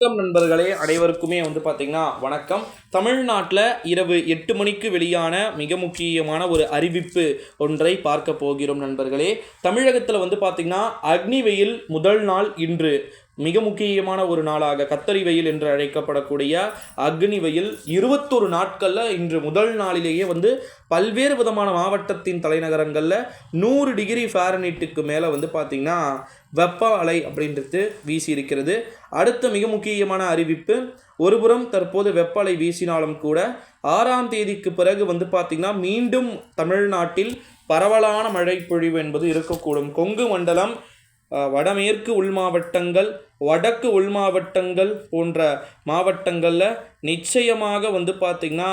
வணக்கம் நண்பர்களே, அனைவருக்குமே பார்த்தீங்கன்னா வணக்கம். தமிழ்நாட்டில் இரவு 8 மணிக்கு வெளியான மிக முக்கியமான ஒரு அறிவிப்பு ஒன்றை பார்க்க போகிறோம் நண்பர்களே. தமிழகத்தில் பார்த்தீங்கன்னா அக்னி வெயில் முதல் நாள் இன்று. மிக முக்கியமான ஒரு நாளாக கத்தரி வெயில் என்று அழைக்கப்படக்கூடிய அக்னி வெயில் 21 நாட்களில் இன்று முதல் நாளிலேயே பல்வேறு விதமான மாவட்டத்தின் தலைநகரங்களில் 100 டிகிரி ஃபாரன்ஹீட்டுக்கு மேலே பார்த்தீங்கன்னா வெப்ப அலை அப்படின்றது வீசி இருக்கிறது. அடுத்த மிக முக்கியமான அறிவிப்பு, ஒருபுறம் தற்போது வெப்ப அலை வீசினாலும் கூட 6ஆம் தேதிக்கு பிறகு பார்த்தீங்கன்னா மீண்டும் தமிழ்நாட்டில் பரவலான மழை பொழிவு என்பது இருக்கக்கூடும். கொங்கு மண்டலம், வடமேற்கு உள் மாவட்டங்கள், வடக்கு உள் மாவட்டங்கள் போன்ற மாவட்டங்களில் நிச்சயமாக பார்த்திங்கன்னா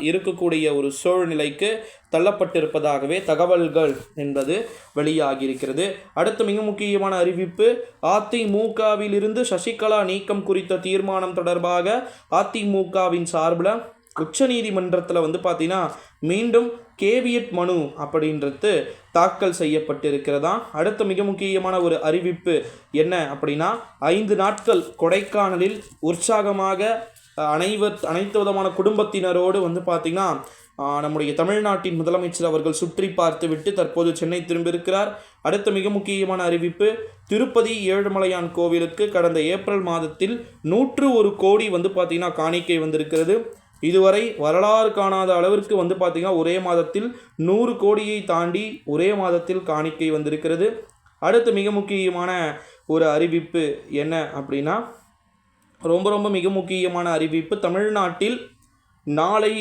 இருக்கக்கூடிய ஒரு சூழ்நிலைக்கு தள்ளப்பட்டிருப்பதாகவே தகவல்கள் என்பது வெளியாகியிருக்கிறது. அடுத்த மிக முக்கியமான அறிவிப்பு, அதிமுகவிலிருந்து சசிகலா நீக்கம் குறித்த தீர்மானம் தொடர்பாக அதிமுகவின் சார்பில் உச்சநீதிமன்றத்தில் பார்த்தீங்கன்னா மீண்டும் கேவியட் மனு அப்படின்றது தாக்கல் செய்யப்பட்டிருக்கிறதா. அடுத்த மிக முக்கியமான ஒரு அறிவிப்பு என்ன அப்படின்னா, 5 நாட்கள் கொடைக்கானலில் உற்சாகமாக அனைத்து விதமான குடும்பத்தினரோடு பார்த்தீங்கன்னா நம்முடைய தமிழ்நாட்டின் முதலமைச்சர் அவர்கள் சுற்றி பார்த்துவிட்டு தற்போது சென்னை திரும்பியிருக்கிறார். அடுத்த மிக முக்கியமான அறிவிப்பு, திருப்பதி ஏழுமலையான் கோவிலுக்கு கடந்த ஏப்ரல் மாதத்தில் 101 கோடி பார்த்தீங்கன்னா காணிக்கை வந்திருக்கிறது. இதுவரை வரலாறு காணாத அளவிற்கு பார்த்தீங்கன்னா ஒரே மாதத்தில் 100 கோடியை தாண்டி ஒரே மாதத்தில் காணிக்கை வந்திருக்கிறது. அடுத்து மிக முக்கியமான ஒரு அறிவிப்பு என்ன அப்படின்னா, ரொம்ப மிக முக்கியமான அறிவிப்பு, தமிழ்நாட்டில் நாளை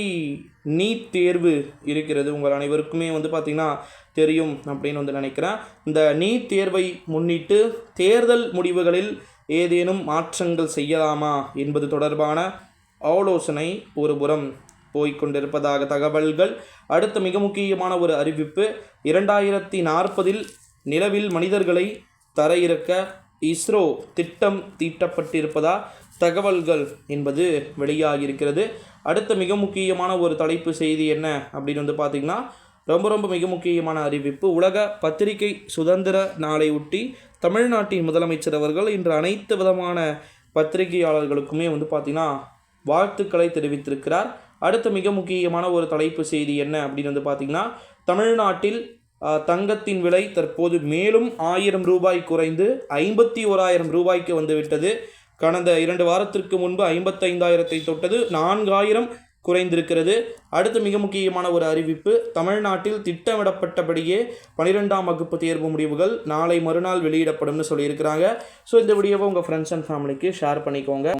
நீட் தேர்வு இருக்கிறது. உங்கள் அனைவருக்குமே பார்த்தீங்கன்னா தெரியும் அப்படின்னு நினைக்கிறேன். இந்த நீட் தேர்வை முன்னிட்டு தேர்தல் முடிவுகளில் ஏதேனும் மாற்றங்கள் செய்யலாமா என்பது தொடர்பான ஆலோசனை ஒருபுறம் போய்கொண்டிருப்பதாக தகவல்கள். அடுத்த மிக முக்கியமான ஒரு அறிவிப்பு, 2040 நிலவில் மனிதர்களை தரையிறக்க இஸ்ரோ திட்டம் தீட்டப்பட்டிருப்பதா தகவல்கள் என்பது வெளியாகியிருக்கிறது. அடுத்த மிக முக்கியமான ஒரு தலைப்பு செய்தி என்ன அப்படின்னு பார்த்திங்கன்னா, ரொம்ப மிக முக்கியமான அறிவிப்பு, உலக பத்திரிகை சுதந்திர நாளை ஒட்டி தமிழ்நாட்டின் முதலமைச்சர் அவர்கள் இன்று அனைத்து விதமான பத்திரிகையாளர்களுக்குமே பார்த்திங்கன்னா வாழ்த்துக்களை தெரிவித்திருக்கிறார். அடுத்த மிக முக்கியமான ஒரு தலைப்பு செய்தி என்ன அப்படின்னு பார்த்திங்கன்னா, தமிழ்நாட்டில் தங்கத்தின் விலை தற்போது மேலும் 1000 ரூபாய் குறைந்து 51,000 ரூபாய்க்கு வந்துவிட்டது. கடந்த 2 வாரத்திற்கு முன்பு 55,000 தொட்டது, 4,000 குறைந்திருக்கிறது. அடுத்த மிக முக்கியமான ஒரு அறிவிப்பு, தமிழ்நாட்டில் திட்டமிடப்பட்டபடியே 12ஆம் வகுப்பு தேர்வு முடிவுகள் நாளை மறுநாள் வெளியிடப்படும்னு சொல்லியிருக்கிறாங்க. ஸோ இந்த வீடியோவை உங்கள் ஃப்ரெண்ட்ஸ் அண்ட் ஃபேமிலிக்கு ஷேர் பண்ணிக்கோங்க.